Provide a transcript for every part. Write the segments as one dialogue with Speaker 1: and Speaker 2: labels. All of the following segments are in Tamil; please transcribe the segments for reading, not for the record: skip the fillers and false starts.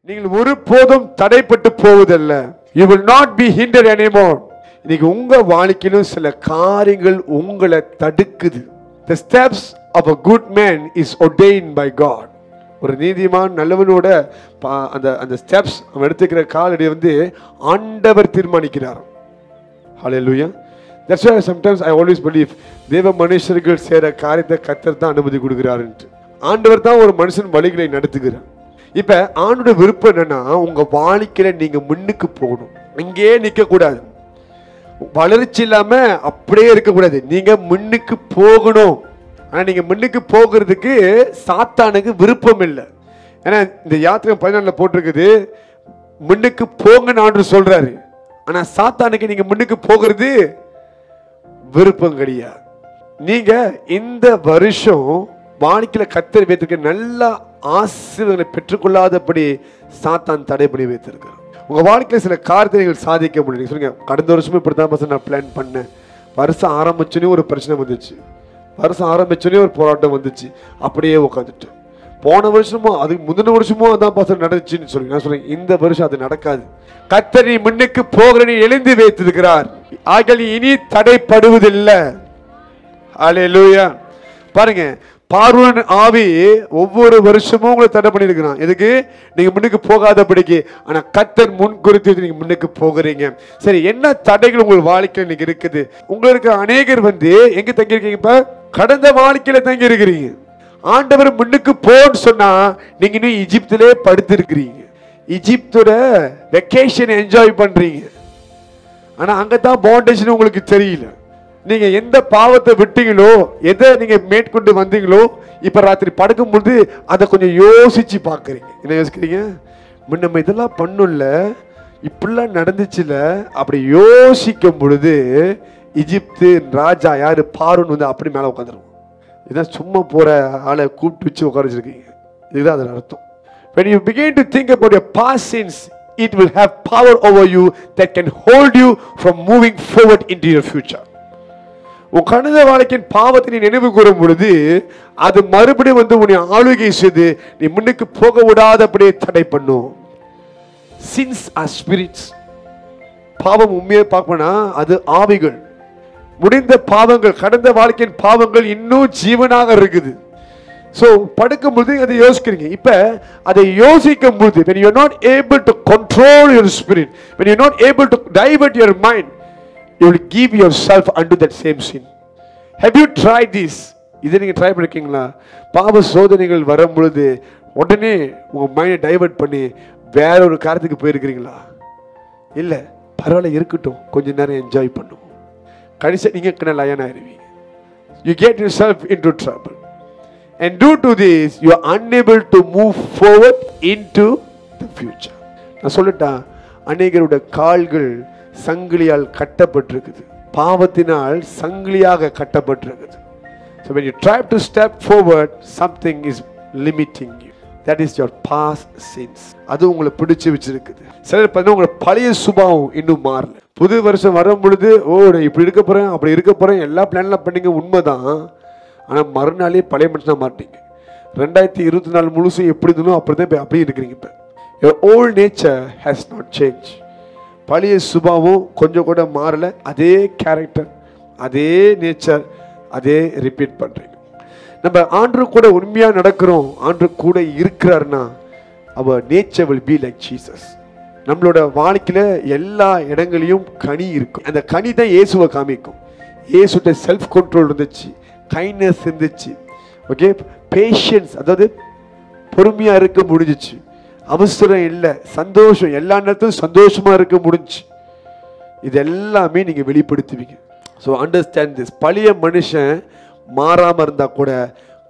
Speaker 1: நீங்கள் ஒருபோதும் தடைப்பட்டு போவதில்ல. You will not be hindered anymore. இன்னைக்கு உங்க வாழ்க்கையிலும் சில காரியங்கள் உங்களை தடுக்குது. The steps of a good man is ordained by God. ஒரு நீதிமான் நல்லவனோட அந்த ஸ்டெப்ஸ் அவன் எடுத்துக்கிற காலடி ஆண்டவர் தீர்மானிக்கிறார். Hallelujah. That's why sometimes I always believe தேவ மனுஷர்கள் செய்யற காரியத்தை கர்த்தர் தான் அனுமதி கொடுக்கிறார் என்று. ஆண்டவர் தான் ஒரு மனுஷன் வழிகளை நடத்துகிறார். இப்ப ஆண்டோட விருப்பம் என்னன்னா உங்க வாழ்க்கையில நீங்க முன்னுக்கு போகணும். இங்கே நிக்க கூடாது. வளர்ச்சி இல்லாம அப்படியே இருக்க கூடாது. நீங்க முன்னுக்கு போகணும். ஆனா நீங்க முன்னுக்கு போகிறதுக்கு சாத்தானுக்கு விருப்பம் இல்லை. ஏன்னா இந்த யாத்திரை 14 போட்டிருக்குது முன்னுக்கு போங்கன்னு ஆண்டவர் சொல்றாரு. ஆனா சாத்தானுக்கு நீங்க முன்னுக்கு போகிறது விருப்பம் கிடையாது. நீங்க இந்த வருஷம் வாழ்க்கையில கர்த்தர் வைத்திருக்க நல்ல ஆசீர்வாதங்களை பெற்றுக்கொள்ளாதபடி சாத்தான் தடை பண்ணி வைத்திருக்கிறார். உங்க வாழ்க்கையில சில காரியத்தை நீங்கள் சாதிக்க முடியும். சொல்லுங்க, கடந்த வருஷமே இப்படிதான் நான் பிளான் பண்ணேன். வருஷம் ஆரம்பிச்சோன்னே ஒரு பிரச்சனை வந்துச்சு. வருஷம் ஆரம்பிச்சோன்னே ஒரு போராட்டம் வந்துச்சு. அப்படியே உட்காந்துட்டு போன வருஷமோ அதுக்கு முந்தின வருஷமோ அதான் பாசம் நடந்துச்சுன்னு சொல்லி நான் சொல்றேன். இந்த வருஷம் அது நடக்காது. கர்த்தர் நீ முன்னுக்கு போகிற நீ எழுந்து வைத்திருக்கிறார். ஆகிய இனி தடைப்படுவதில்லை. ஹல்லேலூயா. பாருங்க, பார்வோன் ஆவி ஒவ்வொரு வருஷமும் உங்களை தடை பண்ணிருக்கிறான். எதுக்கு? நீங்க முன்னுக்கு போகாதபடிக்கு. ஆனா கர்த்தர் முன் குறித்து நீங்க முன்னுக்கு போகிறீங்க. சரி, என்ன தடைகள் உங்கள் வாழ்க்கையில் இன்னைக்கு இருக்குது? உங்களுக்கு அநேகர் எங்க தங்கி இருக்கீங்க? இப்ப கடந்த வாழ்க்கையில தங்கி இருக்கிறீங்க. ஆண்டவர் முன்னுக்கு போன்னு சொன்னா நீங்க இன்னும் ஈஜிப்திலே படுத்து இருக்கிறீங்க. ஈஜிப்தோட வெக்கேஷன் என்ஜாய் பண்றீங்க. ஆனா அங்கதான் பாண்டேஜ் உங்களுக்கு தெரியல. நீங்க எந்த பாவத்தை விட்டீங்களோ, எதை நீங்க மேற்கொண்டு வந்தீங்களோ, இப்ப ராத்திரி படுக்கும் பொழுது அதை கொஞ்சம் யோசிச்சு பாக்குறீங்க. என்ன யோசிக்கிறீங்க? நம்ம இதெல்லாம் பண்ணும்ல, இப்படிலாம் நடந்துச்சுல, அப்படி யோசிக்கும் பொழுது எகிப்து ராஜா யாரு? பார்வோன் அப்படி மேல உட்காந்துருவோம். இதான் சும்மா போற ஆளை கூப்பிட்டு வச்சு உட்கார வச்சிருக்கீங்க. இதுதான் அதன் அர்த்தம். When you begin to think about your past sins, it will have power over you that can hold you from moving forward into your future. உன் கடந்த வாழ்க்கையின் பாவத்தை நீ நினைவு கூறும் பொழுது அது மறுபடியும் உன்னை ஆளுகை செய்து நீ முன்னுக்கு போக விடாதபடியே தடை பண்ணும். Sins are spirits. பாவம் உண்மையை பார்க்கணும்னா அது ஆவிகள். முடிந்த பாவங்கள், கடந்த வாழ்க்கையின் பாவங்கள் இன்னும் ஜீவனாக இருக்குது. சோ படுக்கும் பொழுது அதை யோசிக்கிறீங்க. இப்ப அதை யோசிக்கும் பொழுது when you are not able to control your spirit, when you are not able to divert your mind, you will give yourself unto that same sin. Have you tried this? இதை நீங்க ட்ரை பண்ணிருக்கீங்களா? பாவ சோதனைகள் வரும் பொழுது உடனே உங்க மைண்டை டைவர்ட் பண்ணி வேற ஒரு காரியத்துக்கு போயிருக்கிறீங்களா? இல்ல, பரவாயில்ல இருக்கட்டும், கொஞ்ச நேரம் என்ஜாய் பண்ணுவோம். கடைசி நீங்க line ஆயிருவீங்க. You get yourself into trouble. And due to this, you are unable to move forward into the future. நான் சொல்லட்டா, அநேகருடைய கால்கள் சங்கிலியால் கட்டப்பட்டிருக்குது. பாவத்தினால் சங்கிலியாக கட்டப்பட்டிருக்குது. So when you try to step forward, something is limiting you. That is your past sins. அது உங்களை பிடிச்சு வச்சிருக்குது. சிலர் பார்த்தா உங்களோட பழைய சுபாவம் இன்னும் மாறல. புது வருஷம் வரும் பொழுது இப்படி இருக்க போறேன், அப்படி இருக்க போறேன், எல்லா பிளான்லாம் பண்ணீங்க, உண்மைதான். ஆனா மறுநாளே பழைய மனுஷனா மாட்டீங்க. 2024 முழுசும் எப்படி இருந்தோ அப்படிதான் அப்படியே இருக்கிறீங்க. இப்ப your old nature has not changed. பழைய சுபாவம் கொஞ்சம் கூட மாறல. அதே கேரக்டர், அதே நேச்சர், அதே ரிப்பீட் பண்றீங்க. நம்ம ஆண்டவர் கூட உண்மையா நடக்கிறோம், ஆண்டவர் கூட இருக்கிறார்னா our nature will be like Jesus. நம்மளோட வாழ்க்கையில எல்லா இடங்களையும் கனி இருக்கும். அந்த கனி தான் இயேசுவை காமிக்கும். இயேசுட்ட செல்ஃப் கண்ட்ரோல் இருந்துச்சு, கைண்ட்னஸ் இருந்துச்சு, ஓகே, பேஷன்ஸ், அதாவது பொறுமையா இருக்க முடிஞ்சிச்சு, அவசரம் இல்லை, சந்தோஷம், எல்லா நேரத்திலும் சந்தோஷமா இருக்க முடிஞ்சு. இது எல்லாமே நீங்க வெளிப்படுத்துவீங்க. So understand this. பழைய மனுஷன் மாறாம இருந்தா கூட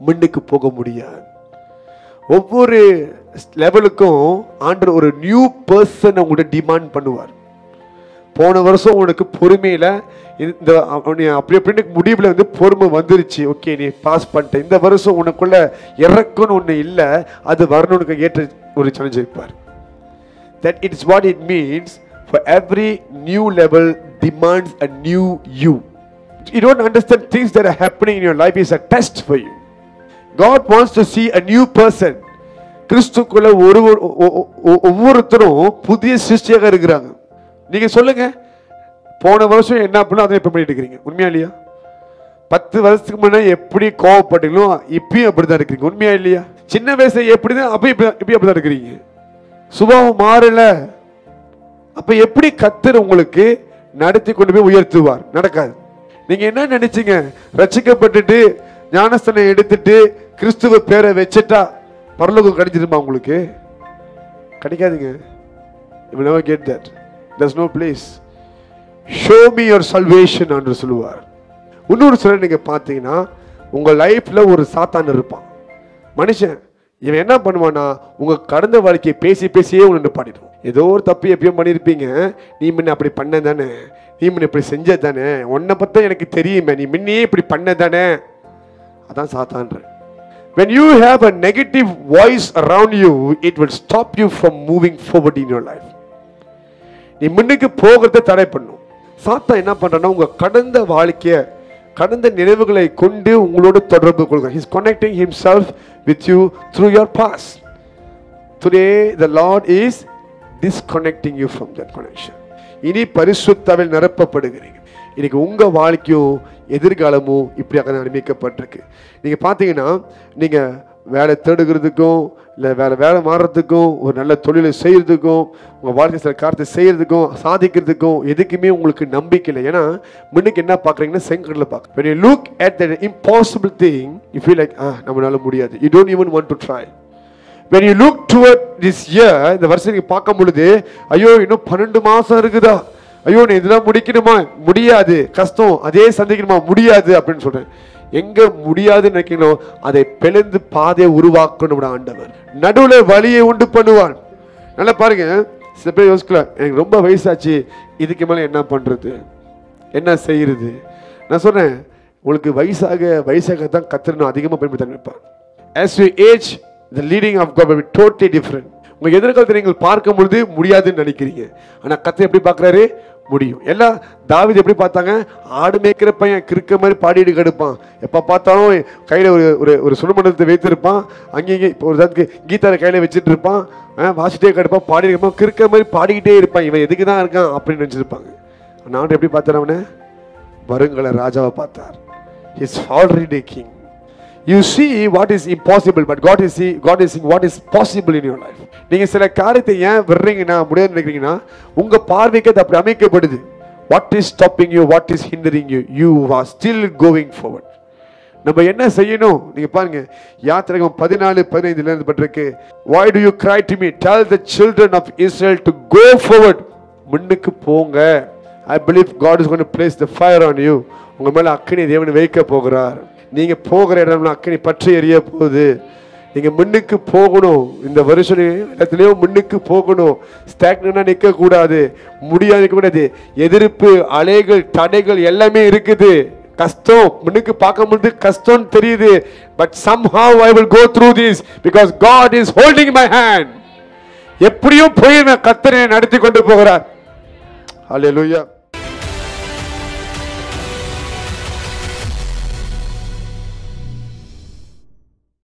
Speaker 1: முன்னுக்கு போக முடியாது. ஒவ்வொரு லெவலுக்கும் ஆண்டவர் ஒரு நியூ பர்சன் உங்கள்கிட்ட டிமாண்ட் பண்ணுவார். போன வருஷம் உனக்கு பொறுமையில இந்த அப்படி அப்படின்னு முடிவில் பொறுமை வந்துருச்சு, ஓகே நீ பாஸ் பண்ணிட்ட. இந்த வருஷம் உனக்குள்ள இறக்குன்னு ஒன்று இல்லை, அது வரணும்னு ஏற்ற ஒரு சேலஞ்ச் இருப்பார். That it is what it means for every new level demands a new you. You don't understand things that are happening in your life is a test for you. God wants to see a new person. கிறிஸ்துக்குள்ள ஒவ்வொருத்தரும் புதிய சிருஷ்டியாக இருக்கிறாங்க. நீங்க சொல்லுங்க, போன வருஷம் என்ன பண்ணணும் அதை எப்ப பண்ணிட்டு இருக்கிறீங்க? உண்மையா இல்லையா? 10 வருஷத்துக்கு முன்னாடி எப்படி கோவப்பட்டீங்களோ இப்பயும் அப்படிதான் இருக்கிறீங்க. உண்மையா இல்லையா? சின்ன வயசுல எப்படிதான் இப்பயும் அப்படிதான் இருக்கிறீங்க. சுபாவம் மாறல. அப்ப எப்படி கர்த்தர் உங்களுக்கு நடத்தி கொண்டு போய் உயர்த்துவார்? நடக்காது. நீங்க என்ன நினைச்சீங்க? ரட்சிக்கப்பட்டுட்டு ஞானஸ்தானம் எடுத்துட்டு கிறிஸ்துவ பேரை வச்சுட்டா பரலோகம் கிடைச்சிருமா? உங்களுக்கு கிடைக்காதுங்க. You will never get that. There's no place. Show me your salvation என்று சொல்லுவார். இன்னொரு சிலர் நீங்க பார்த்தீங்கன்னா உங்க லைஃப்ல ஒரு சாத்தான் இருப்பான் மனுஷன். இவன் என்ன பண்ணுவானா, உங்க கடந்த வாழ்க்கையை பேசி பேசியே உன்னை பாடிடும். ஏதோ ஒரு தப்பு எப்பயும் பண்ணியிருப்பீங்க, நீ முன்ன அப்படி பண்ண தானே, நீ முன்ன இப்படி செஞ்ச தானே, உன்னை பற்றி எனக்கு தெரியுமே, நீ முன்னே இப்படி பண்ண தானே. அதான் சாத்தான்ற. When you have a negative voice around you, it will stop you from moving forward in your life. நீ முன்னுக்கு போகிறத தடை பண்ணும். சாத்தான் என்ன பண்றான்னா, உங்க கடந்த வாழ்க்கையை கடந்த நினைவுகளை கொண்டு உங்களோட தொடர்பு கொள்கிறார். He is connecting himself with you through your past. Today the Lord is disconnecting you from that connection. இனி பரிசுத்தாவில் நிரப்பப்படுகிறீங்க. இன்னைக்கு உங்க வாழ்க்கையும் எதிர்காலமும் இப்படியாக நியமிக்கப்பட்டிருக்கு. நீங்க பாத்தீங்கன்னா, நீங்க வேலை தேடுகிறதுக்கும் இல்லை வேலை மாறுறதுக்கும் ஒரு நல்ல தொழிலை செய்யறதுக்கும் உங்க வாழ்க்கை சில காரியத்தை செய்யறதுக்கும் சாதிக்கிறதுக்கும் எதுக்குமே உங்களுக்கு நம்பிக்கை இல்லை. ஏன்னா முன்னுக்கு என்ன பார்க்குறீங்கன்னா செங்கடல பார்க்க. When you look at the impossible thing, you feel like நம்மளால முடியாது. You don't even want to try. When you look toward this year, இந்த வருஷம் நீங்க பார்க்கும் பொழுது, ஐயோ இன்னும் 12 மாசம் இருக்குதா, ஐயோ நீ இதெல்லாம் முடிக்கணுமா, முடியாது, கஷ்டம், அதே சந்திக்கணுமா, முடியாது அப்படின்னு சொல்றேன். எங்க முடியாதுன்னு நினைக்கணும், அதை பிளந்து பாதையை உருவாக்கணும் ஆண்டவர். நடுவுல வழியை உண்டு பண்ணுவான். நல்லா பாருங்க, சில பேர் யோசிக்கலாம், எனக்கு ரொம்ப வயசாச்சு, இதுக்கு மேல என்ன பண்றது, என்ன செய்யறது. நான் சொன்னேன், உங்களுக்கு வயசாக தான் கர்த்தர் அதிகமாக பயன்படுத்த நினைப்பான். As you age, the leading of God will be totally different. உங்க எதிர்காலத்தை நீங்கள் பார்க்கும் பொழுது முடியாதுன்னு நினைக்கிறீங்க, ஆனா கர்த்தர் எப்படி பார்க்கறாரு, முடியும். எல்லாம் தாவீது எப்படி பார்த்தாங்க, ஆடு மேய்க்கிற பையன் கிறுக்க மாதிரி பாடிட்டு கிடப்பான், எப்போ பார்த்தாலும் கையில் ஒரு சுடுமண்டலத்தை வைத்திருப்பான், அங்கேயும் இப்போ ஒரு தாத்துக்கு கீதாரை கையில் வச்சுட்டு இருப்பான், வாசிட்டே கிடப்பான், பாடிட்டு இருப்பான், கிறுக்க மாதிரி பாடிக்கிட்டே இருப்பான், இவன் எதுக்கு தான் இருக்கான் அப்படின்னு நினச்சிருப்பாங்க. நான் எப்படி பார்த்தார், அவனை வருங்கால ராஜாவை பார்த்தார். He is already king. You see what is impossible, but God is seeing what is possible in your life. நீங்க சில காரியத்தை ஏன் விடுறீங்கன்னா, முடியாது நினைக்கிறீங்கன்னா, உங்க பார்வைக்கு அது அப்படி அமைக்கப்படுது. What is stopping you, what is hindering you? You are still going forward. நம்ம என்ன செய்யணும் நீங்க பாருங்க, யாத்திராகமம் 14:15 இருந்து பட்டிருக்கு. Why do you cry to me? Tell the children of Israel to go forward. முன்னுக்கு போங்க. I believe God is going to place the fire on you. உங்க மேல அக்கினி தேவன் வைக்க போகிறார். நீங்க போகிற இடம்ல அக்கினி பற்றி எரிய போகுது. நீங்க முன்னுக்கு போகணும். இந்த வருஷம் இடத்துலயும் முன்னுக்கு போகணும். ஸ்டாக்னா நிக்க கூடாது, முடியாது கூடாது. எதிர்ப்பு, அலைகள், தடைகள் எல்லாமே இருக்குது. கஷ்டம் முன்னுக்கு பார்க்கும்போது கஷ்டம் தெரியுது. But somehow I will go through this because God is holding my hand. எப்படியும் போய் கர்த்தர் நடத்தி கொண்டு போகிறார். Hallelujah.